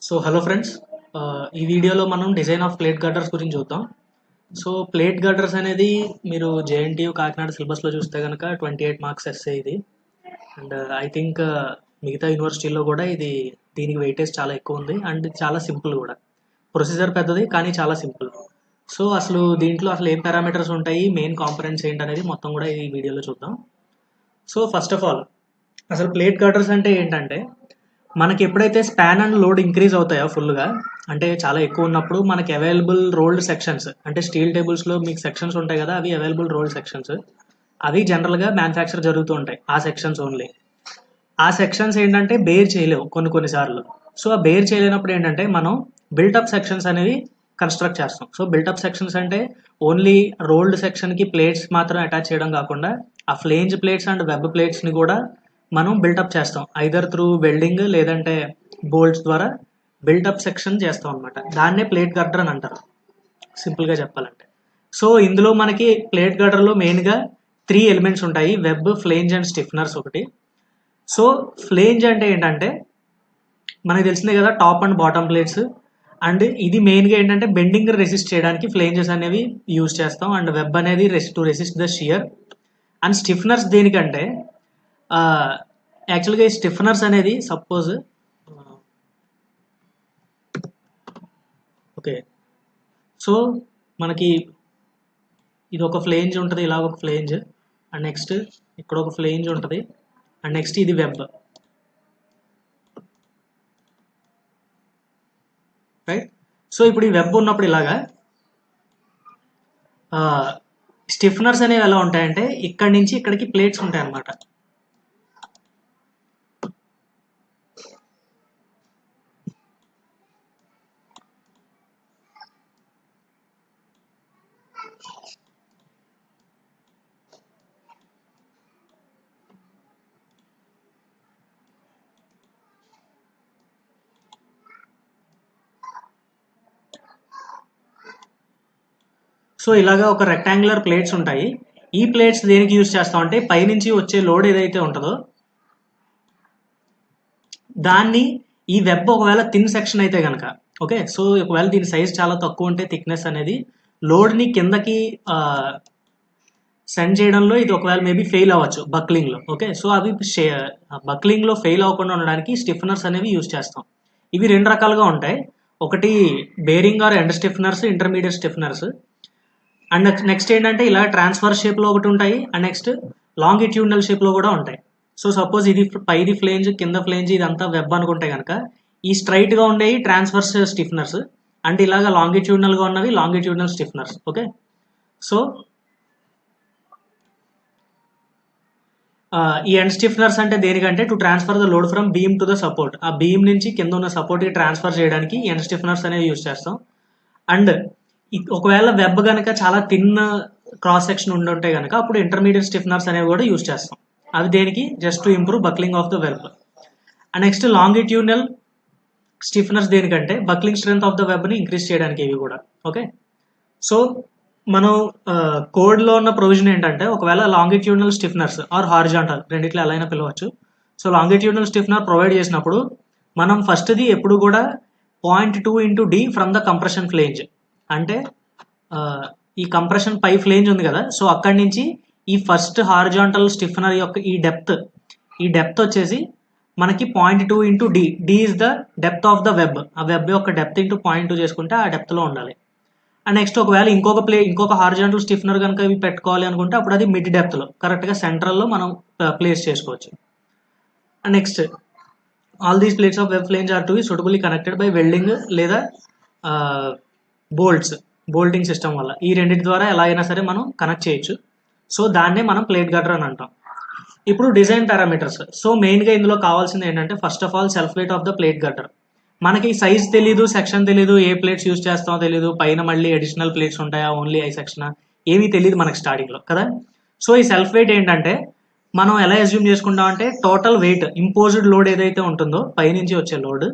So hello friends, ఈ వీడియోలో మనం డిజైన్ ఆఫ్ ప్లేట్ గర్డర్స్ గురించి చూద్దాం. సో ప్లేట్ గర్డర్స్ అనేది మీరు జేఎన్టీయూ కాకినాడ సిలబస్లో చూస్తే కనుక 28 మార్క్స్ ఎస్ఏ ఇది. అండ్ ఐ థింక్ మిగతా యూనివర్సిటీల్లో కూడా దీనికి వెయిటేజ్ చాలా ఎక్కువ ఉంది అండ్ చాలా సింపుల్ కూడా. ప్రొసీజర్ పెద్దది కానీ చాలా సింపుల్. సో అసలు దీంట్లో అసలు ఏం పారామీటర్స్ ఉంటాయి, మెయిన్ కాంపొనెంట్స్ ఏంటి అనేది మొత్తం కూడా ఈ వీడియోలో చూద్దాం. సో ఫస్ట్ ఆఫ్ ఆల్ అసలు ప్లేట్ గర్డర్స్ అంటే ఏంటంటే, మనకి ఎప్పుడైతే స్పాన్ అండ్ లోడ్ ఇంక్రీజ్ అవుతాయో ఫుల్గా, అంటే చాలా ఎక్కువ ఉన్నప్పుడు మనకి అవైలబుల్ రోల్డ్ సెక్షన్స్, అంటే స్టీల్ టేబుల్స్లో మీకు సెక్షన్స్ ఉంటాయి కదా, అవి అవైలబుల్ రోల్డ్ సెక్షన్స్. అవి జనరల్గా మ్యానుఫ్యాక్చర్ జరుగుతూ ఉంటాయి ఆ సెక్షన్స్ ఓన్లీ. ఆ సెక్షన్స్ ఏంటంటే బేర్ చేయలేవు కొన్నిసార్లు. సో ఆ బేర్ చేయలేనప్పుడు ఏంటంటే మనం బిల్టప్ సెక్షన్స్ అనేవి కన్స్ట్రక్ట్ చేస్తాం. సో బిల్టప్ సెక్షన్స్ అంటే ఓన్లీ రోల్డ్ సెక్షన్కి ప్లేట్స్ మాత్రం అటాచ్ చేయడం కాకుండా ఆ ఫ్లేంజ్ ప్లేట్స్ అండ్ వెబ్ ప్లేట్స్ని కూడా మనం బిల్టప్ చేస్తాం, ఐదర్ త్రూ వెల్డింగ్ లేదంటే బోల్ట్స్ ద్వారా బిల్టప్ సెక్షన్ చేస్తాం అనమాట. దాన్నే ప్లేట్ గర్డర్ అని అంటారు సింపుల్గా చెప్పాలంటే. సో ఇందులో మనకి ప్లేట్ గర్డర్లో మెయిన్గా 3 ఎలిమెంట్స్ ఉంటాయి: వెబ్, ఫ్లేంజ్ అండ్ స్టిఫ్నర్స్ ఒకటి. సో ఫ్లేంజ్ అంటే ఏంటంటే మనకి తెలిసిందే కదా, top and bottom plates. And ఇది మెయిన్గా ఏంటంటే బెండింగ్ రెసిస్ట్ చేయడానికి ఫ్లేంజెస్ అనేవి యూజ్ చేస్తాం. అండ్ వెబ్ అనేది to resist the shear. And stiffeners దేనికంటే, యాక్చువల్గా ఈ స్టిఫ్నర్స్ అనేది సపోజ్ ఓకే, సో మనకి ఇది ఒక ఫ్లేంజ్ ఉంటుంది, ఇలా ఒక ఫ్లేంజ్, అండ్ నెక్స్ట్ ఇక్కడ ఒక ఫ్లేంజ్ ఉంటుంది, అండ్ నెక్స్ట్ ఇది వెబ్, రైట్. సో ఇప్పుడు ఈ వెబ్ ఉన్నప్పుడు ఇలాగా స్టిఫ్నర్స్ అనేవి ఎలా ఉంటాయంటే ఇక్కడి నుంచి ఇక్కడికి ప్లేట్స్ ఉంటాయి అన్నమాట. సో ఇలాగా ఒక రెక్టాంగులర్ ప్లేట్స్ ఉంటాయి. ఈ ప్లేట్స్ దేనికి యూజ్ చేస్తాం అంటే పైనుంచి వచ్చే లోడ్ ఏదైతే ఉంటుందో దాన్ని, ఈ వెబ్ ఒకవేళ థిన్ సెక్షన్ అయితే కనుక, ఓకే, సో ఒకవేళ దీని సైజ్ చాలా తక్కువ ఉంటే థిక్నెస్ అనేది లోడ్ని కిందకి సెండ్ చేయడంలో ఇది ఒకవేళ మేబీ ఫెయిల్ అవ్వచ్చు బక్లింగ్లో. ఓకే, సో అవి బక్లింగ్లో ఫెయిల్ అవ్వకుండా ఉండడానికి స్టిఫ్నర్స్ అనేవి యూజ్ చేస్తాం. ఇవి 2 రకాలుగా ఉంటాయి. ఒకటి bearing or end stiffeners, intermediate stiffeners. And next ఏంటంటే ఇలా ట్రాన్స్ఫర్ షేప్లో ఒకటి ఉంటాయి, అండ్ నెక్స్ట్ లాంగిట్యూడినల్ షేప్లో కూడా ఉంటాయి. సో సపోజ్ ఇది పైది ఫ్లేంజ్, కింద ఫ్లేంజ్, ఇదంతా వెబ్ అనుకుంటే కనుక ఈ స్ట్రైట్గా ఉండేవి ట్రాన్స్ఫర్స్ స్టిఫ్నర్స్, అంటే ఇలాగా లాంగిట్యూడినల్గా ఉన్నవి లాంగిట్యూడినల్ స్టిఫ్నర్స్. ఓకే, సో ఈ ఎండ్ స్టిఫ్నర్స్ అంటే దేనికంటే to transfer the load from beam to the support, ఆ బీమ్ నుంచి కింద ఉన్న సపోర్ట్కి ట్రాన్స్ఫర్ చేయడానికి ఎండ్ స్టిఫ్నర్స్ అనేవి యూజ్ చేస్తాం. అండ్ ఒకవేళ వెబ్ కనుక చాలా థిన్ క్రాస్ సెక్షన్ ఉంటే కనుక అప్పుడు ఇంటర్మీడియట్ స్టిఫ్నర్స్ అనేవి కూడా యూజ్ చేస్తాం. అవి దేనికి, just to improve buckling of the web. And next longitudinal stiffeners దేనికంటే బక్లింగ్ స్ట్రెంత్ ఆఫ్ ద వెబ్ని ఇంక్రీజ్ చేయడానికి ఇవి కూడా. ఓకే, సో మనం కోడ్లో ఉన్న ప్రొవిజన్ ఏంటంటే ఒకవేళ లాంగిట్యూడినల్ స్టిఫ్నర్స్ ఆర్ హారిజాంటల్ రెండిట్లో ఎలా అయినా పిలవచ్చు. సో లాంగిట్యూడినల్ స్టిఫ్నర్ ప్రొవైడ్ చేసినప్పుడు మనం ఫస్ట్ది ఎప్పుడు కూడా 0.2 into d from the compression flange, అంటే ఈ కంప్రెషన్ పై ఫ్లేంజ్ ఉంది కదా, సో అక్కడి నుంచి ఈ ఫస్ట్ హారిజాంటల్ స్టిఫ్నర్ యొక్క ఈ డెప్త్ వచ్చేసి మనకి 0.2 into d. d is the depth of the web. ఆ వెబ్ యొక్క డెప్త్ ఇంటూ 0.2 చేసుకుంటే ఆ డెప్త్లో ఉండాలి. అండ్ నెక్స్ట్ ఒకవేళ ఇంకొక హారిజాంటల్ స్టిఫ్నర్ కనుక ఇవి పెట్టుకోవాలి అనుకుంటే అప్పుడు అది మిడ్ డెప్త్లో కరెక్ట్గా సెంట్రల్లో మనం ప్లేస్ చేసుకోవచ్చు. And next all these plates of web flange are to be suitably connected by welding లేదా బోల్టింగ్ సిస్టమ్ వల్ల. ఈ రెండింటి ద్వారా ఎలా అయినా సరే మనం కనెక్ట్ చేయొచ్చు. సో దాన్నే మనం ప్లేట్ గర్డర్ అని అంటాం. ఇప్పుడు డిజైన్ పారామీటర్స్. సో మెయిన్గా ఇందులో కావాల్సింది ఏంటంటే first of all self weight of the plate girder. మనకి సైజ్ తెలీదు, సెక్షన్ తెలీదు, ఏ ప్లేట్స్ యూజ్ చేస్తామో తెలీదు, పైన మళ్ళీ అడిషనల్ ప్లేట్స్ ఉంటాయా, ఓన్లీ ఐ సెక్షన్, ఏమీ తెలియదు మనకి స్టార్టింగ్లో కదా. సో ఈ సెల్ఫ్ వెయిట్ ఏంటంటే మనం ఎలా అజ్యూమ్ చేసుకుంటాం అంటే టోటల్ వెయిట్, ఇంపోజ్డ్ లోడ్ ఏదైతే ఉంటుందో పైనుంచి వచ్చే లోడ్,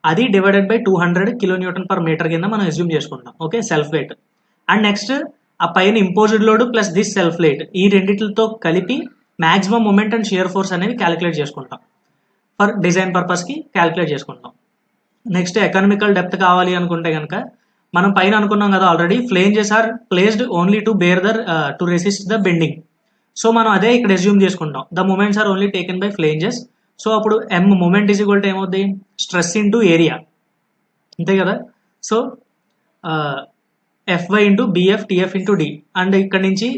అది డివైడెడ్ బై 200 kN/m కింద మనం అజ్యూమ్ చేసుకుంటాం. Okay, self weight. And next ఆ పైన imposed load plus this self weight, ఈ రెండిటితో కలిపి maximum moment and shear force అనేవి క్యాలిక్యులేట్ చేసుకుంటాం. ఫర్ డిజైన్ పర్పస్కి క్యాలిక్యులేట్ చేసుకుంటాం. నెక్స్ట్ ఎకనామికల్ డెప్త్ కావాలి అనుకుంటే కనుక మనం పైన అనుకున్నాం కదా already, flanges are placed only to bear the to resist the bending. So మనం అదే ఇక్కడ ఎస్యూమ్ చేసుకుంటాం, the moments are only taken by flanges. So అప్పుడు ఎం మూమెంట్ ఈజ్ ఈక్వల్ టు ఏమవుద్ది, స్ట్రెస్ ఇంటూ ఏరియా, అంతే కదా. So FY into BF TF into D. And ఇక్కడ నుంచి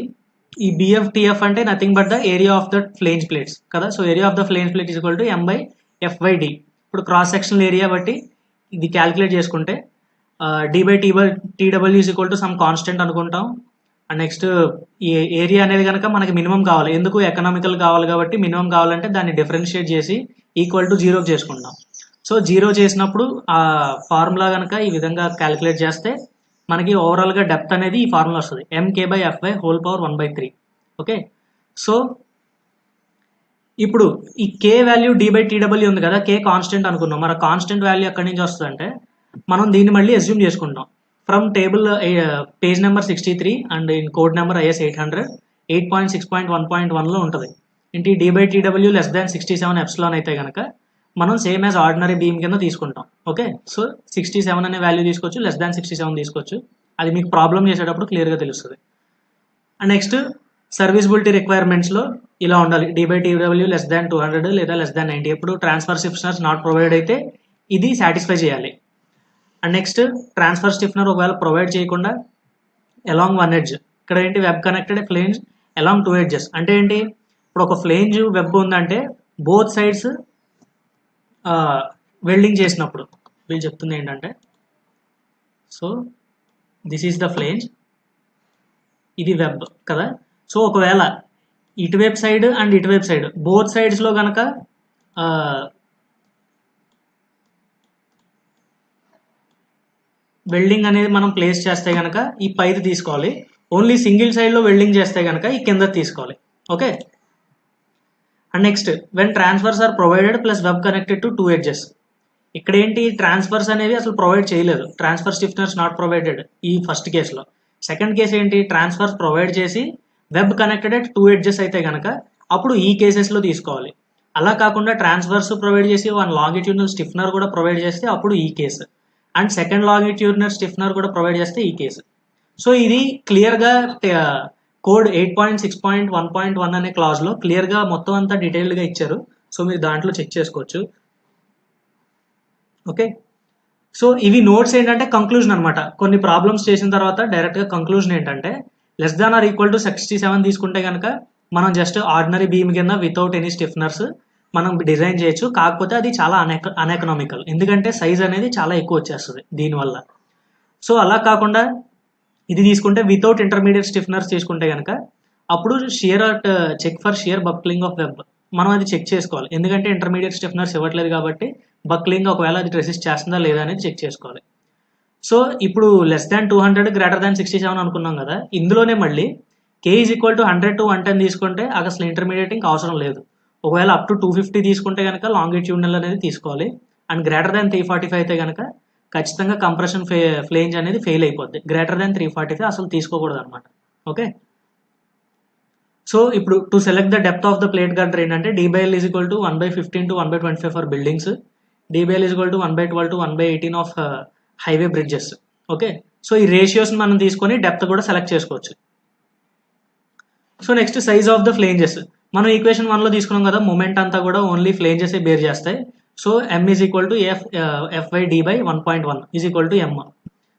ఈ బిఎఫ్ టిఎఫ్ అంటే nothing but the area of the flange plates కదా. So area of the flange plate is equal to M by F by D. ఇప్పుడు cross sectional area బట్టి ఇది calculate చేసుకుంటే D by TW is equal to some constant అనుకుంటాం. And next ఈ area అనేది కనుక మనకి మినిమం కావాలి, ఎందుకు ఎకనామికల్ కావాలి కాబట్టి మినిమం కావాలంటే దాన్ని డిఫరెన్షియేట్ చేసి ఈక్వల్ టు జీరోకి చేసుకుంటాం. సో జీరో చేసినప్పుడు ఆ ఫార్ములా కనుక ఈ విధంగా క్యాలిక్యులేట్ చేస్తే మనకి ఓవరాల్గా డెప్త్ అనేది ఈ ఫార్ములా వస్తుంది, MK by F by whole power 1/3. Okay, so ఇప్పుడు ఈ K value D by TW ఉంది కదా, కే కాన్స్టెంట్ అనుకున్నాం. మరి కాన్స్టెంట్ వాల్యూ ఎక్కడి నుంచి వస్తుందంటే మనం దీన్ని మళ్ళీ అస్యూమ్ చేసుకుంటాం from table page number 63 and in code number IS 800 8.6.1.1లో ఉంటుంది. ఏంటి D by TW less than 67 epsilon అయితే కనుక మనం సేమ్ యాజ్ ఆర్డినరీ బీమ్ కింద తీసుకుంటాం. ఓకే, సో 67 అనే వాల్యూ తీసుకోవచ్చు, లెస్ దాన్ 67 తీసుకోవచ్చు. అది మీకు ప్రాబ్లం చేసేటప్పుడు క్లియర్గా తెలుస్తుంది. అండ్ నెక్స్ట్ సర్వీసబిలిటీ రిక్వైర్మెంట్స్లో ఇలా ఉండాలి, D by TW less than 200 లేదా లెస్ దాన్ 90. ఎప్పుడు ట్రాన్స్ఫర్ స్టిఫ్నర్స్ నాట్ ప్రొవైడ్ అయితే ఇది సాటిస్ఫై చేయాలి. అండ్ నెక్స్ట్ ట్రాన్స్ఫర్ స్టిఫ్నర్ ఒకవేళ ప్రొవైడ్ చేయకుండా అలాంగ్ వన్ ఎడ్జ్, ఇక్కడ ఏంటి web connected flange along 2 edges అంటే ఏంటి, ఇప్పుడు ఒక ఫ్లేంజ్ వెబ్ ఉందంటే బోత్ సైడ్స్ వెల్డింగ్ చేసినప్పుడు వీళ్ళు చెప్తుంది ఏంటంటే, so this is the flange, ఇది వెబ్ కదా. సో ఒకవేళ ఇటువైపు సైడ్ అండ్ ఇటువైపు సైడ్ బోత్ సైడ్స్లో కనుక వెల్డింగ్ అనేది మనం ప్లేస్ చేస్తే కనుక ఈ పైది తీసుకోవాలి, ఓన్లీ సింగిల్ సైడ్లో వెల్డింగ్ చేస్తే కనుక ఈ కింద తీసుకోవాలి. Okay, and next when transfers are provided plus web connected to 2 edges. ఇక్కడ ఏంటి ట్రాన్స్ఫర్స్ అనేవి అసలు ప్రొవైడ్ చేయలేదు, ట్రాన్స్ఫర్ స్టిఫ్నర్స్ నాట్ ప్రొవైడెడ్ ఈ ఫస్ట్ కేసులో. సెకండ్ కేసు ఏంటి, ట్రాన్స్ఫర్స్ ప్రొవైడ్ చేసి వెబ్ కనెక్టెడ్ అట్ 2 ఎడ్జెస్ అయితే కనుక అప్పుడు ఈ కేసెస్లో తీసుకోవాలి. అలా కాకుండా ట్రాన్స్ఫర్స్ ప్రొవైడ్ చేసి 1 లాంగిట్యూడినల్ స్టిఫ్నర్ కూడా ప్రొవైడ్ చేస్తే అప్పుడు ఈ కేసు, అండ్ సెకండ్ లాంగిట్యూడినల్ స్టిఫ్నర్ కూడా ప్రొవైడ్ చేస్తే ఈ కేసు. సో ఇది క్లియర్గా కోడ్ 8.6.1.1 అనే క్లాజ్లో క్లియర్గా మొత్తం అంతా డీటెయిల్డ్గా ఇచ్చారు. సో మీరు దాంట్లో చెక్ చేసుకోవచ్చు. ఓకే, సో ఇవి నోట్స్ ఏంటంటే కంక్లూజన్ అనమాట. కొన్ని ప్రాబ్లమ్స్ చేసిన తర్వాత డైరెక్ట్గా కంక్లూజన్ ఏంటంటే less than or equal to 67 తీసుకుంటే కనుక మనం జస్ట్ ఆర్డినరీ బీమ్ కింద వితౌట్ ఎనీ స్టిఫ్నర్స్ మనం డిజైన్ చేయొచ్చు. కాకపోతే అది చాలా అన్ఎకనామికల్, ఎందుకంటే సైజ్ అనేది చాలా ఎక్కువ వచ్చేస్తుంది దీనివల్ల. సో అలా కాకుండా ఇది తీసుకుంటే వితౌట్ ఇంటర్మీడియట్ స్టిఫ్నర్స్ తీసుకుంటే కనుక అప్పుడు shear check for shear buckling of web మనం అది చెక్ చేసుకోవాలి, ఎందుకంటే ఇంటర్మీడియట్ స్టిఫ్నర్స్ ఇవ్వట్లేదు కాబట్టి బక్లింగ్ ఒకవేళ అది రెసిస్ట్ చేస్తుందా లేదా అనేది చెక్ చేసుకోవాలి. సో ఇప్పుడు లెస్ దాన్ 200 గ్రేటర్ దాన్ 67 అనుకున్నాం కదా, ఇందులోనే మళ్ళీ కే ఈజ్ ఈక్వల్ టు 100 to 110 తీసుకుంటే అసలు ఇంటర్మీడియటింగ్ అవసరం లేదు. ఒకవేళ అప్ టు 250 తీసుకుంటే కనుక లాంగిట్యూడినల్ అనేది తీసుకోవాలి. అండ్ గ్రేటర్ దాన్ 345 అయితే కనుక ఖచ్చితంగా కంప్రెషన్ ఫ్లేంజ్ అనేది ఫెయిల్ అయిపోద్ది. గ్రేటర్ దాన్ 345 అసలు తీసుకోకూడదు అనమాట. ఓకే, సో ఇప్పుడు to select the depth of the plate girder ఏంటంటే DL is equal to 1/15 to 1/25 for buildings, DL is equal to 1/12 to 1/18 of highway bridges. Okay, so ఈ ratios మనం తీసుకొని depth కూడా select చేసుకోవచ్చు. So next size of the flanges మనం equation 1లో తీసుకున్నాం కదా, మూమెంట్ అంతా కూడా ఓన్లీ ఫ్లేంజెస్ బేర్ చేస్తాయి. So M is equal to F/D/1.1 is equal to M.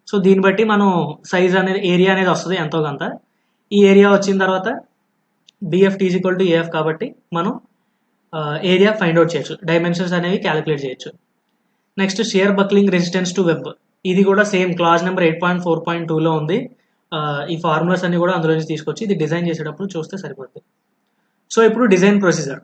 So దీన్ని బట్టి మనం సైజ్ అనేది ఏరియా అనేది వస్తుంది ఎంతో కొంత. ఈ ఏరియా వచ్చిన తర్వాత BFT is equal to AF కాబట్టి మనం ఏరియా ఫైండ్ అవుట్ చేయొచ్చు, డైమెన్షన్స్ అనేవి క్యాలిక్యులేట్ చేయొచ్చు. Next shear buckling resistance to web, ఇది కూడా సేమ్ క్లాజ్ నెంబర్ 8.4.2లో ఉంది. ఈ ఫార్ములాస్ అన్ని కూడా అందులో నుంచి తీసుకొచ్చి ఇది డిజైన్ చేసేటప్పుడు చూస్తే సరిపోతుంది. సో ఇప్పుడు design procedure.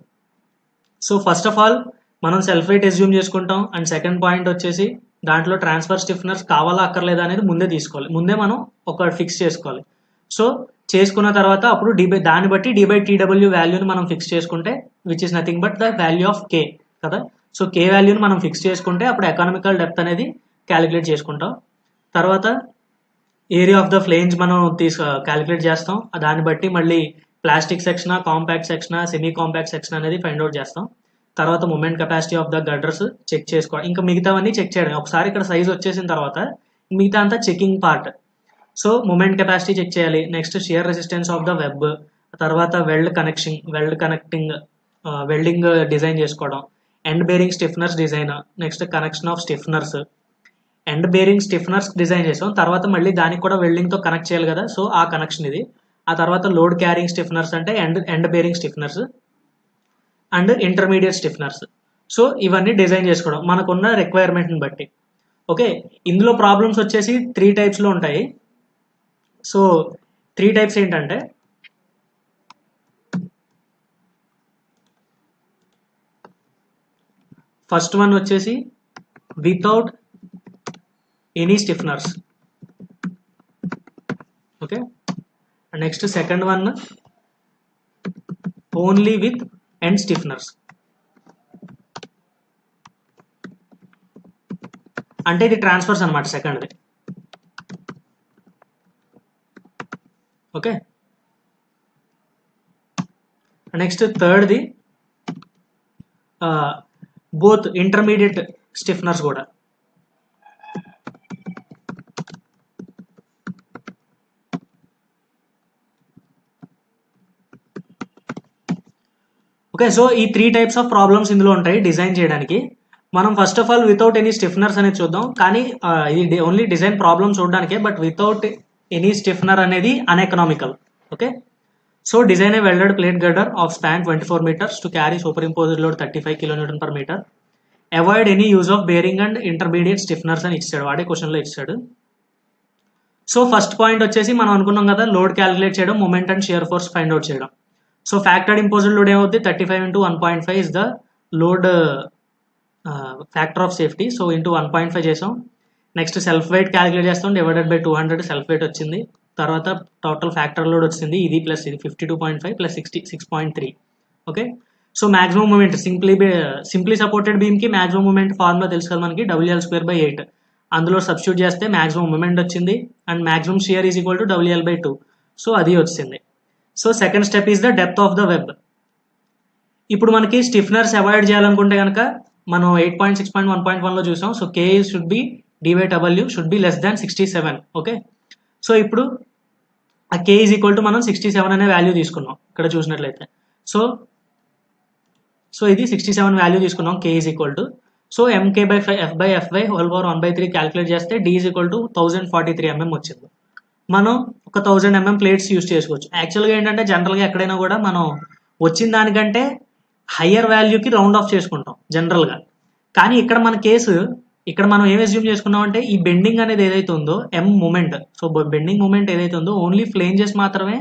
So first of all మనం సెల్ఫ్ వెయిట్ అస్యూమ్ చేసుకుంటాం. అండ్ సెకండ్ పాయింట్ వచ్చేసి దాంట్లో ట్రాన్స్ఫర్ స్టిఫ్నర్స్ కావాలా అక్కర్లేదా అనేది ముందే తీసుకోవాలి, ముందే మనం ఒక ఫిక్స్ చేసుకోవాలి. సో చేసుకున్న తర్వాత అప్పుడు దాన్ని బట్టి D/TW వాల్యూని మనం ఫిక్స్ చేసుకుంటే which is nothing but the value of K కదా. సో K వాల్యూని మనం ఫిక్స్ చేసుకుంటే అప్పుడు ఎకనామికల్ డెప్త్ అనేది క్యాలిక్యులేట్ చేసుకుంటాం. తర్వాత ఏరియా ఆఫ్ ద ఫ్లేంజ్ మనం క్యాలిక్యులేట్ చేస్తాం. దాన్ని బట్టి మళ్ళీ ప్లాస్టిక్ సెక్షనా, కాంపాక్ట్ సెక్షనా, సెమీ కాంపాక్ట్ సెక్షన్ అనేది ఫైండ్ అవుట్ చేస్తాం. తర్వాత moment capacity of the girders check చేసుకోవడం, ఇంకా మిగతావన్నీ చెక్ చేయడం. ఒకసారి ఇక్కడ సైజ్ వచ్చేసిన తర్వాత మిగతా అంతా checking part. So moment capacity check చేయాలి, next shear resistance of the web, తర్వాత వెల్డ్ కనెక్టింగ్ వెల్డింగ్ డిజైన్ చేసుకోవడం, end bearing stiffeners design, next connection of stiffeners. End bearing stiffeners design చేసాం, తర్వాత మళ్ళీ దానికి కూడా వెల్డింగ్తో కనెక్ట్ చేయాలి కదా, సో ఆ కనెక్షన్ ఇది. ఆ తర్వాత లోడ్ క్యారింగ్ స్టిఫ్నర్స్ అంటే end bearing stiffeners and intermediate stiffeners. So ఇవన్నీ డిజైన్ చేసుకోవడం మనకున్న రిక్వైర్మెంట్ని బట్టి. ఓకే, ఇందులో ప్రాబ్లమ్స్ వచ్చేసి 3 టైప్స్లో ఉంటాయి. సో 3 టైప్స్ ఏంటంటే, ఫస్ట్ వన్ వచ్చేసి without any stiffeners. Okay, next second one only with end stiffeners. అంటే ఇది ట్రాన్స్ఫర్స్ అనమాట సెకండ్ది. ఓకే, నెక్స్ట్ థర్డ్ది బోత్ ఇంటర్మీడియట్ స్టిఫ్నర్స్ కూడా. ఓకే, సో ఈ 3 టైప్స్ ఆఫ్ ప్రాబ్లమ్స్ ఇందులో ఉంటాయి డిజైన్ చేయడానికి. మనం first of all without any stiffeners అనేది చూద్దాం. కానీ ఇది ఓన్లీ డిజైన్ ప్రాబ్లమ్ చూడడానికే, బట్ వితౌట్ ఎనీ స్టిఫ్నర్ అనేది uneconomical. Okay, so design a welded plate girder of span 24 meters to carry superimposed load 35 kN/meter. Avoid any use of bearing and intermediate stiffeners అని ఇచ్చాడు, వాడే క్వశ్చన్లో ఇచ్చాడు. So first point వచ్చేసి మనం అనుకున్నాం కదా, లోడ్ క్యాలిక్యులేట్ చేయడం, moment and shear force find out చేయడం. సో ఫ్యాక్టర్డ్ ఇంపోజ్డ్ లోడ్ ఏమవుతుంది, 35 into 1.5 is the load factor of safety. So into 1.5 చేసాం. నెక్స్ట్ సెల్ఫ్ వెయిట్ క్యాలిక్యులేట్ చేస్తాం, డివైడెడ్ బై 200 సెల్ఫ్ వెయిట్ వచ్చింది. తర్వాత టోటల్ ఫ్యాక్టర్ లోడ్ వచ్చింది, ఇది plus ఇది 52.5 plus 66.3. Okay, so maximum moment simply supported బీమ్కి maximum moment formula తెలుసు కదా మనకి, WL²/8. అందులో సబ్స్టిట్యూట్ చేస్తే మాక్సిమం మూమెంట్ వచ్చింది, and maximum shear is equal to WL/2. So అది వచ్చింది. So second step is the depth of the web. ఇప్పుడు మనకి స్టిఫ్నర్స్ అవాయిడ్ చేయాలనుకుంటే కనుక మనం 8.6.1.1లో చూసాం. So K should be D/W should be less than 67. Okay, so ఇప్పుడు ఆ K ఈజ్ ఈక్వల్ టు మనం 67 అనే వాల్యూ తీసుకున్నాం ఇక్కడ చూసినట్లయితే. సో ఇది 67 వాల్యూ తీసుకున్నాం, K is equal to. So MK/F/Fy whole power 1/3 calculate చేస్తే D is equal to 1043 mm వచ్చింది. మనం ఒక 1000 mm ప్లేట్స్ యూస్ చేసుకోవచ్చు. యాక్చువల్గా ఏంటంటే జనరల్గా ఎక్కడైనా కూడా మనం వచ్చిన దానికంటే హయ్యర్ వాల్యూకి రౌండ్ ఆఫ్ చేసుకుంటాం జనరల్గా. కానీ ఇక్కడ మన కేసు, ఇక్కడ మనం ఏం అస్యూమ్ చేసుకున్నాం అంటే ఈ బెండింగ్ అనేది ఏదైతే ఉందో M moment, so bending moment ఏదైతే ఉందో ఓన్లీ ఫ్లేంజెస్ మాత్రమే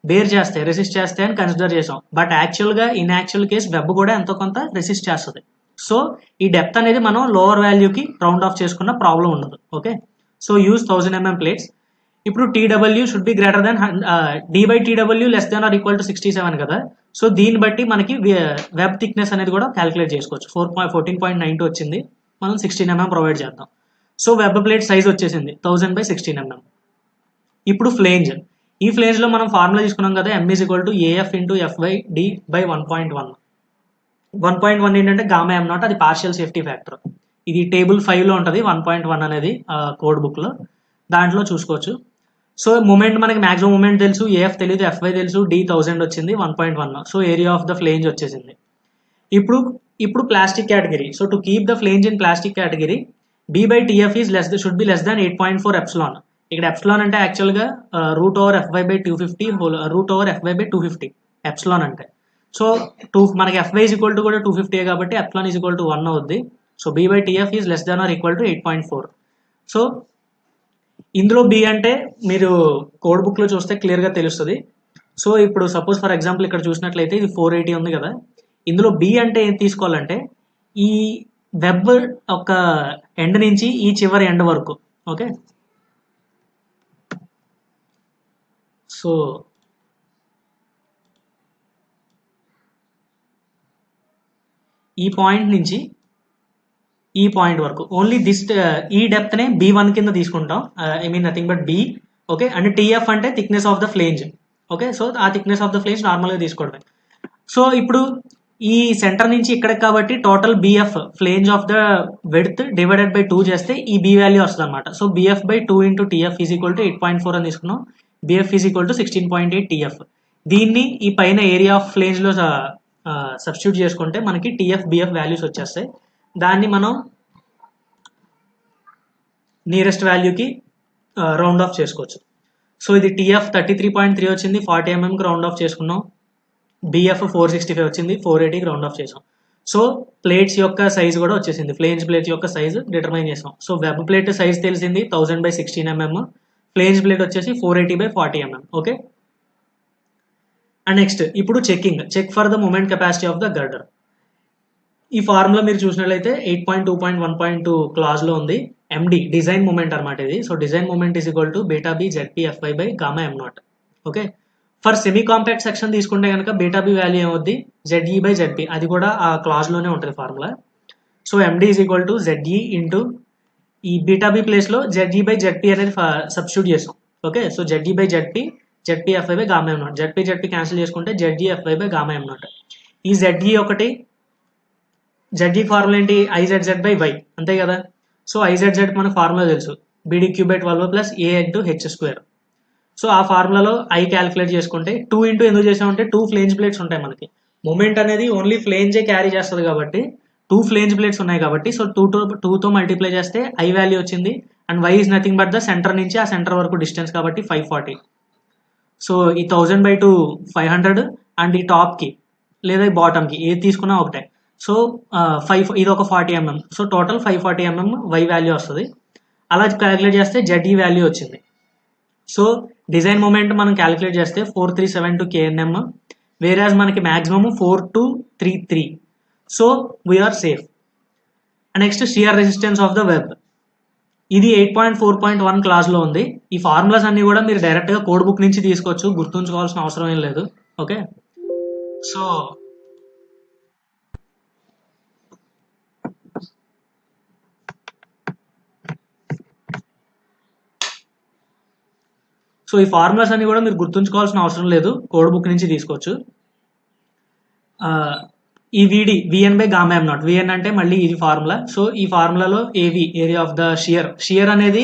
బేర్ చేస్తాయి, రెసిస్ట్ చేస్తాయి అని కన్సిడర్ చేసాం. బట్ యాక్చువల్గా ఇన్ యాక్చువల్ కేస్ వెబ్ కూడా ఎంతో కొంత రెసిస్ట్ చేస్తుంది. సో ఈ డెప్త్ అనేది మనం లోవర్ వాల్యూకి రౌండ్ ఆఫ్ చేసుకున్న ప్రాబ్లం ఉండదు. Okay, so use 1000 mm plates. ఇప్పుడు TW should be greater than D/TW less than or equal to 67 కదా. సో దీన్ని బట్టి మనకి వెబ్ థిక్నెస్ అనేది కూడా క్యాలిక్యులేట్ చేసుకోవచ్చు. 14.92 వచ్చింది, మనం 16 mm ప్రొవైడ్ చేద్దాం. సో వెబ్ ప్లేట్ సైజ్ వచ్చేసింది 1000/16 mm. ఇప్పుడు ఫ్లేంజ్, ఈ ఫ్లేంజ్లో మనం ఫార్ములా తీసుకున్నాం కదా, M is equal to AF into FD/1.1. 1.1 ఏంటంటే గామా M0, అది పార్షియల్ సేఫ్టీ ఫ్యాక్టర్. ఇది టేబుల్ 5లో ఉంటుంది 1.1 అనేది కోడ్ బుక్లో, దాంట్లో చూసుకోవచ్చు. సో మూమెంట్ మనకి మాక్సిమం మూమెంట్ తెలుసు, AF తెలియదు, FY తెలుసు, D 1000 వచ్చింది 1.1. So area of the flange వచ్చేసింది. ఇప్పుడు plastic category. So to keep the flange in plastic category, B/TF is should be less than 8.4 epsilon. ఇక్కడ ఎప్సిలాన్ అంటే యాక్చువల్గా √FY/250 √FY/250 ఎప్సిలాన్ అంటే. సో మనకి FY ఈజ్ ఈక్వల్ టు కూడా 250 కాబట్టి epsilon is equal to 1 అవుద్ది. So B/TF is less than or equal to 8.4. So ఇందులో B అంటే మీరు కోడ్ బుక్లో చూస్తే క్లియర్గా తెలుస్తుంది. సో ఇప్పుడు సపోజ్ ఫర్ ఎగ్జాంపుల్ ఇక్కడ చూసినట్లయితే ఇది 480 ఉంది కదా, ఇందులో B అంటే ఏం తీసుకోవాలంటే ఈ వెబ్ ఒక ఎండ్ నుంచి ఈ చివరి ఎండ్ వరకు. ఓకే, సో ఈ పాయింట్ నుంచి ఈ పాయింట్ వరకు ఓన్లీ ఈ డెప్త్నే B1 కింద తీసుకుంటాం, I mean nothing but B. Okay, and TF అంటే thickness of the flange. Okay, so ఆ థిక్నెస్ ఆఫ్ ద ఫ్లేంజ్ నార్మల్గా తీసుకోవడమే. సో ఇప్పుడు ఈ సెంటర్ నుంచి ఇక్కడికి కాబట్టి total BF flange of the width divided by 2 చేస్తే ఈ బి వాల్యూ వస్తుంది అనమాట. So BF by 2 into TF is equal to 8.4 అని తీసుకున్నాం. BF is equal to 16.8 TF. దీన్ని ఈ పైన ఏరియా ఆఫ్ ఫ్లేంజ్ లో సబ్స్టిట్యూట్ చేసుకుంటే మనకి టీఎఫ్ బిఎఫ్ వాల్యూస్ వచ్చేస్తాయి. దాన్ని మనం నియరెస్ట్ వాల్యూకి రౌండ్ ఆఫ్ చేసుకోవచ్చు. సో ఇది టీఎఫ్ 33.3 వచ్చింది, 40 ఎంఎంకి రౌండ్ ఆఫ్ చేసుకున్నాం. బిఎఫ్ 465 వచ్చింది, 480కి రౌండ్ ఆఫ్ చేసాం. సో ప్లేట్స్ యొక్క సైజ్ కూడా వచ్చేసింది, ఫ్లేంజ్ ప్లేట్ యొక్క సైజ్ డిటర్మైన్ చేసాం. సో వెబ్ ప్లేట్ సైజ్ తెలిసింది 1000/16 mm, ఫ్లేంజ్ ప్లేట్ వచ్చేసి 480/40 mm. ఓకే. అండ్ నెక్స్ట్ ఇప్పుడు check for the moment capacity of the గర్డర్. ఈ ఫార్ములా మీరు చూసినట్లయితే 8.2.1.2 క్లాజ్ లో ఉంది. ఎండి డిజైన్ మూమెంట్ అనమాట ఇది. So design moment is equal to beta B ZP FI by gamma M naught. Okay. For semi compact section తీసుకుంటే కనుక బీటా బి వాల్యూ ఏమవుద్ది, జెడ్ఈ బై జెడ్పీ. అది కూడా ఆ క్లాజ్ లోనే ఉంటుంది formula. So MD is equal to ZE into ఈ beta B place లో జెడ్ఈ బై జెడ్పీ అనేది సబ్స్టిట్యూట్ చేసాం. Okay. So ZE by ZP FI by gamma M naught. ZP cancel చేసుకుంటే ZE FI by gamma M naught. ఈ ZE ఒకటి, ZE formula ఏంటి, IZZ by why, అంతే కదా. So ఐజెడ్జెడ్ మనకు ఫార్ములా తెలుసు, BD cube by 12 plus A into H square. So ఆ ఫార్ములాలో ఐ క్యాలిక్యులేట్ చేసుకుంటే 2 ఇంటూ ఎందుకు చేసామంటే 2 ఫ్లేంజ్ ప్లేట్స్ ఉంటాయి మనకి. మూమెంట్ అనేది ఓన్లీ ఫ్లేంజే క్యారీ చేస్తుంది కాబట్టి 2 ఫ్లేంజ్ ప్లేట్స్ ఉన్నాయి కాబట్టి సో 2తో మల్టిప్లై చేస్తే ఐ వాల్యూ వచ్చింది. And Y is nothing but the centre నుంచి ఆ సెంటర్ వరకు డిస్టెన్స్ కాబట్టి 540. సో ఈ 1000/2 500 అండ్ ఈ టాప్కి లేదా ఈ బాటమ్కి ఏది తీసుకున్నా ఒకటే. సో 5 ఇది ఒక 40 mm. So total 540 mm Y value వస్తుంది. అలా క్యాలిక్యులేట్ చేస్తే జెడ్ఈ వాల్యూ వచ్చింది. సో డిజైన్ మూమెంట్ మనం క్యాలిక్యులేట్ చేస్తే 4372 kNm, వేరాజ్ మనకి maximum 4233. So we're safe. Next shear resistance of the web, ఇది 8.4.1 క్లాస్ లో ఉంది. ఈ ఫార్ములాస్ అన్ని కూడా మీరు డైరెక్ట్ గా కోడ్ బుక్ నుంచి తీసుకోవచ్చు, గుర్తుంచుకోవాల్సిన అవసరం ఏం లేదు. ఓకే. సో ఈ ఫార్ములాస్ అన్ని కూడా మీరు గుర్తుంచుకోవాల్సిన అవసరం లేదు, కోడ్ బుక్ నుంచి తీసుకోవచ్చు. ఈ VD VN by gamma M naught. VN అంటే మళ్ళీ ఇది ఫార్ములా. సో ఈ ఫార్ములాలో ఏవి ఏరియా ఆఫ్ ద షియర్ అనేది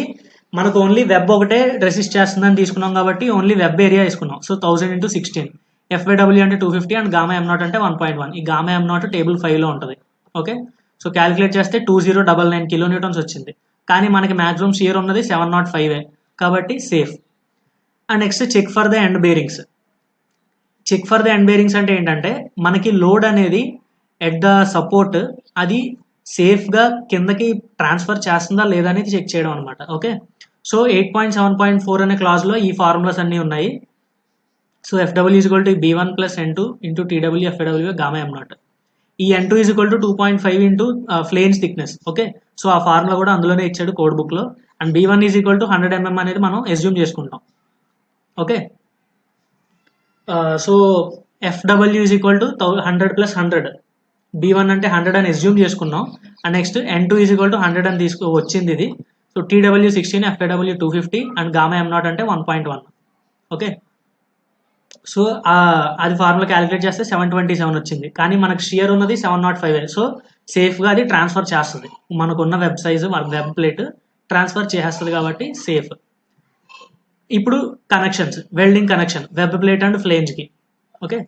మనకు ఓన్లీ వెబ్ ఒకటే రెసిస్ట్ చేస్తుందని తీసుకున్నాం కాబట్టి ఓన్లీ వెబ్ ఏరియా తీసుకున్నాం. సో 1000 × 16, ఎఫ్ఐడబ్ల్యూ అంటే 250 అండ్ గామా ఎం నాట్ అంటే 1.1. ఈ గామా ఎం నాట్ టేబుల్ 5లో ఉంటుంది. ఓకే. సో క్యాలిక్యులేట్ చేస్తే 2099 kN వచ్చింది. కానీ మనకి మాక్సిమం షియర్ ఉన్నది 705 కాబట్టి safe. And next check for the end bearings. Check for the end bearings అంటే ఏంటంటే మనకి లోడ్ అనేది ఎట్ ద సపోర్ట్ అది సేఫ్గా కిందకి ట్రాన్స్ఫర్ చేస్తుందా లేదా అనేది చెక్ చేయడం అనమాట. ఓకే. సో 8.7.4 అనే క్లాజ్లో ఈ ఫార్ములాస్ అన్నీ ఉన్నాయి. So FW is equal to B1 plus N2 into TW FW gamma M naught. ఈ N2 is equal to 2.5 into flange thickness. Okay. So ఆ ఫార్ములా కూడా అందులోనే ఇచ్చాడు కోడ్ బుక్లో. And B1 is equal to 100 mm అనేది మనం assume చేసుకుంటాం. Okay. So FW is equal to 100 plus 100, B1 అంటే 100 అని అస్యూమ్ చేసుకున్నాం. And next N2 is equal to 100 అని వచ్చింది ఇది. So TW 16, FW 250 and gamma M not అంటే 1.1. ఓకే. సో అది ఫార్ములా క్యాలిక్యులేట్ చేస్తే 727 వచ్చింది. కానీ మనకు షియర్ ఉన్నది 705. సో సేఫ్గా అది ట్రాన్స్ఫర్ చేస్తుంది, మనకున్న web size web plate transfer చేస్తుంది కాబట్టి సేఫ్. ఇప్పుడు connections, welding connection web plate and ఫ్లేంజ్కి. ఓకే.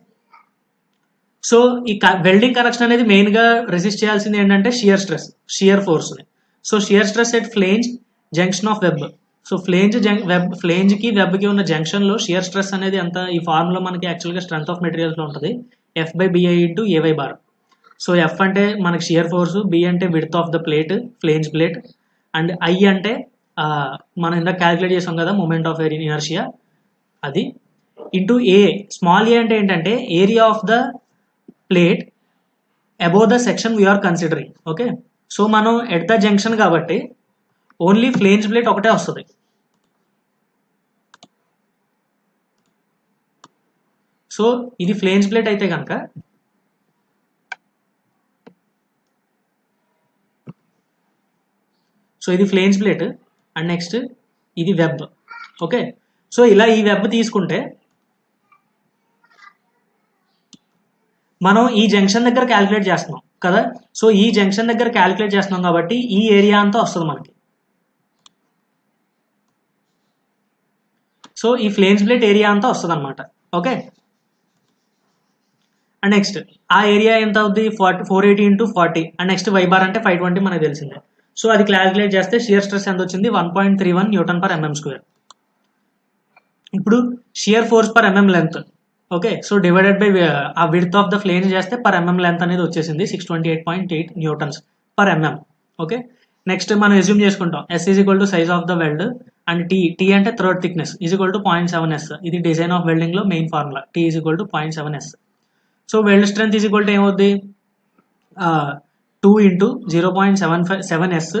సో ఈ వెల్డింగ్ కనెక్షన్ అనేది మెయిన్గా రెసిస్ట్ చేయాల్సింది ఏంటంటే షియర్ ఫోర్స్ని. So shear stress at flange junction of web. So ఫ్లేంజ్కి వెబ్కి ఉన్న జంక్షన్లో షియర్ స్ట్రెస్ అనేది ఎంత, ఈ ఫార్ములా మనకి యాక్చువల్గా స్ట్రెంత్ ఆఫ్ మెటీరియల్స్లో ఉంటుంది, F/BI into AY bar. So F అంటే మనకి షియర్ ఫోర్స్, B అంటే width of the plate flange plate, and I అంటే మనం ఇందాక క్యాలిక్యులేట్ చేసాం కదా మూమెంట్ ఆఫ్ ఇనర్షియా అది, ఇంటూ A. స్మాల్ a అంటే ఏంటంటే area of the plate above the section we're considering. Okay. So మనం ఎట్ ద జంక్షన్ కాబట్టి ఓన్లీ ఫ్లేంజ్ ప్లేట్ ఒకటే వస్తుంది. సో ఇది ఫ్లేంజ్ ప్లేట్ అయితే కనుక సో ఇది ఫ్లేంజ్ ప్లేట్ అండ్ నెక్స్ట్ ఇది వెబ్. ఓకే. సో ఇలా ఈ వెబ్ తీసుకుంటే మనం ఈ జంక్షన్ దగ్గర క్యాలిక్యులేట్ చేస్తున్నాం కదా. సో ఈ జంక్షన్ దగ్గర క్యాలిక్యులేట్ చేస్తున్నాం కాబట్టి ఈ ఏరియా అంతా వస్తుంది మనకి. సో ఈ ఫ్లేమ్స్ ప్లేట్ ఏరియా అంతా వస్తుంది అనమాట. ఓకే, అండ్ నెక్స్ట్ ఆ ఏరియా ఎంత అవుద్ది 480 into 40 and next Y bar అంటే 520 మనకు తెలిసిందే. సో అది క్యాలిక్యులేట్ చేస్తే షియర్ స్ట్రెస్ ఎంత వచ్చింది 1.31 న్యూటన్ పర్ ఎంఎం స్క్వేర్. ఇప్పుడు shear force per mm length, okay, so divided by ఆ విడ్త్ ఆఫ్ ద ఫ్లేమ్ చేస్తే పర్ ఎంఎం లెంత్ అనేది వచ్చేసింది 628.8 newtons per mm. Okay, next మనం ఎస్యూమ్ చేసుకుంటాం S is equal to size of the weld and T అంటే throat thickness is equal to 0.7 ఇది design of welding లో main formula, T is equal to 0.7. So weld strength is equal to ఏమవుద్ది 2 into 0.7S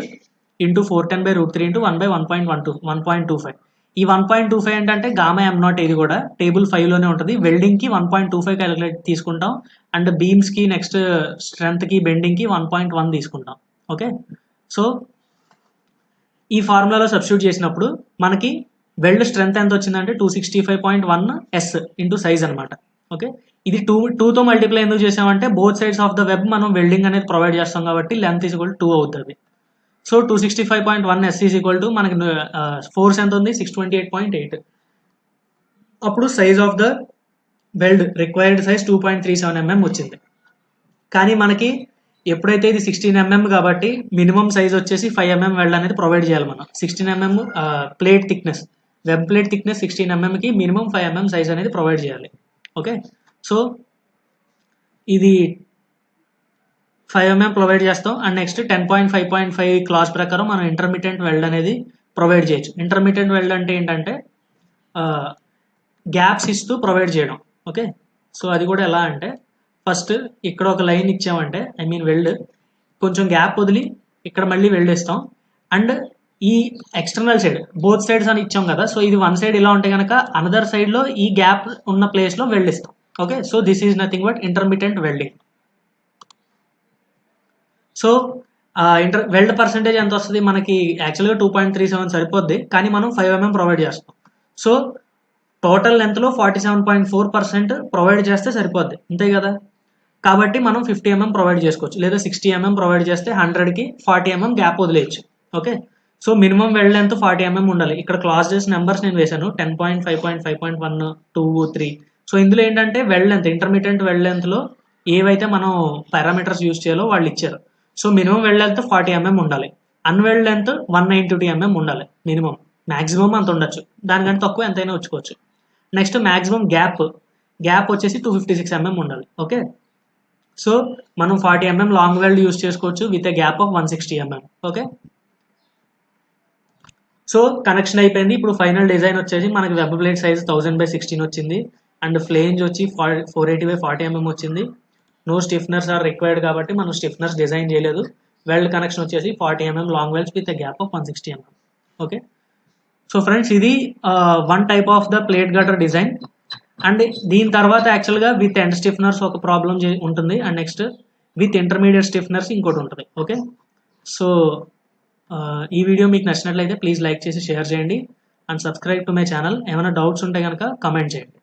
into 410/√3 into 1/1.25. ఈ 1.25 ఏంటంటే gamma M not, ఇది కూడా table 5లోనే ఉంటుంది. వెల్డింగ్కి 1.25 calculate తీసుకుంటాం అండ్ బీమ్స్కి నెక్స్ట్ స్ట్రెంత్కి బెండింగ్కి 1.1 తీసుకుంటాం. ఓకే, సో ఈ ఫార్ములాలో సబ్స్టిట్యూట్ చేసినప్పుడు మనకి వెల్డ్ స్ట్రెంత్ ఎంత వచ్చిందంటే 265.1 S ఇంటూ సైజ్ అనమాట. ఓకే, ఇది 2తో మల్టిప్లై ఎందుకు చేసామంటే both sides of the web మనం వెల్డింగ్ అనేది ప్రొవైడ్ చేస్తాం కాబట్టి లెంత్ ఈజ్ ఈక్వల్ 2 అవుతుంది. So 265.1 S is equal to మనకి ఫోర్స్ ఎంత ఉంది 628.8. అప్పుడు size of the weld required size 2.37 mm వచ్చింది. కానీ మనకి ఎప్పుడైతే ఇది 16 mm కాబట్టి మినిమం సైజ్ వచ్చేసి 5 mm వెల్డ్ అనేది ప్రొవైడ్ చేయాలి మనం. 16 mm plate thickness, web plate thickness 16 mmకి మినిమం 5 mm సైజ్ అనేది ప్రొవైడ్ చేయాలి. ఓకే, సో ఇది 5 mm ప్రొవైడ్ చేస్తాం అండ్ నెక్స్ట్ 10.5.5 క్లాస్ ప్రకారం మనం ఇంటర్మీడియట్ వెల్డ్ అనేది ప్రొవైడ్ చేయొచ్చు. ఇంటర్మీడియట్ వెల్డ్ అంటే ఏంటంటే గ్యాప్స్ ఇస్తూ ప్రొవైడ్ చేయడం. ఓకే, సో అది కూడా ఎలా అంటే ఫస్ట్ ఇక్కడ ఒక లైన్ ఇచ్చామంటే వెల్డ్ కొంచెం గ్యాప్ వదిలి ఇక్కడ మళ్ళీ వెల్డ్ ఇస్తాం అండ్ ఈ ఎక్స్టర్నల్ సైడ్ బోత్ సైడ్స్ అని ఇచ్చాం కదా. సో ఇది వన్ సైడ్ ఇలా ఉంటే కనుక అనదర్ సైడ్లో ఈ గ్యాప్ ఉన్న ప్లేస్లో వెల్డ్ ఇస్తాం. Okay, so this is nothing but intermediate welding. So weld percentage ఎంత వస్తుంది మనకి యాక్చువల్గా 2.37 సరిపోద్ది కానీ మనం 5 mm ప్రొవైడ్ చేస్తాం. సో టోటల్ లెంత్లో 47.4% ప్రొవైడ్ చేస్తే సరిపోద్ది, అంతే కదా. కాబట్టి మనం 50 mm ప్రొవైడ్ చేసుకోవచ్చు లేదా 60 mm ప్రొవైడ్ చేస్తే 100కి 40 mm గ్యాప్ వదిలేయచ్చు. Okay, so minimum weld length 40 mm ఉండాలి. ఇక్కడ క్లాస్ చేసిన నెంబర్స్ నేను వేశాను 10.5.5.1 2 3. సో ఇందులో ఏంటంటే వెల్డ్ లెంత్ ఇంటర్మీడియట్ వెల్డ్ లెంత్లో ఏవైతే మనం పారామీటర్స్ యూజ్ చేయాలో వాళ్ళు ఇచ్చారు. సో మినిమం వెల్డ్ లెంత్ 40 mm ఉండాలి, అన్వెల్డ్ లెంత్ 192 mm ఉండాలి మినిమం. మ్యాక్సిమం అంత ఉండొచ్చు, దానికంటే తక్కువ ఎంతైనా వచ్చుకోవచ్చు. నెక్స్ట్ మ్యాక్సిమం గ్యాప్ వచ్చేసి 256 mm ఉండాలి. ఓకే, సో మనం 40 mm లాంగ్ వెల్డ్ యూజ్ చేసుకోవచ్చు with a gap of 160 mm. Okay, so connection అయిపోయింది. ఇప్పుడు ఫైనల్ డిజైన్ వచ్చేసి మనకి వెబ్ ప్లేట్ సైజ్ 1000/16 వచ్చింది అండ్ ఫ్లేంజ్ వచ్చి 480/40 mm వచ్చింది. నో స్టిఫ్నర్స్ ఆర్ రిక్వైర్డ్ కాబట్టి మనం స్టిఫ్నర్స్ డిజైన్ చేయలేదు. వెల్డ్ కనెక్షన్ వచ్చేసి 40 mm long welds with a gap of 160 mm. Okay, so friends ఇది one type of the plate girder design and దీని తర్వాత యాక్చువల్గా విత్ ఎండ్ స్టిఫ్నర్స్ ఒక ప్రాబ్లం ఉంటుంది and next with intermediate stiffeners ఇంకోటి ఉంటుంది. ఓకే, సో ఈ వీడియో మీకు నచ్చినట్లయితే ప్లీజ్ లైక్ చేసి షేర్ చేయండి and subscribe to my channel. ఏమైనా డౌట్స్ ఉంటే కనుక కమెంట్ చేయండి.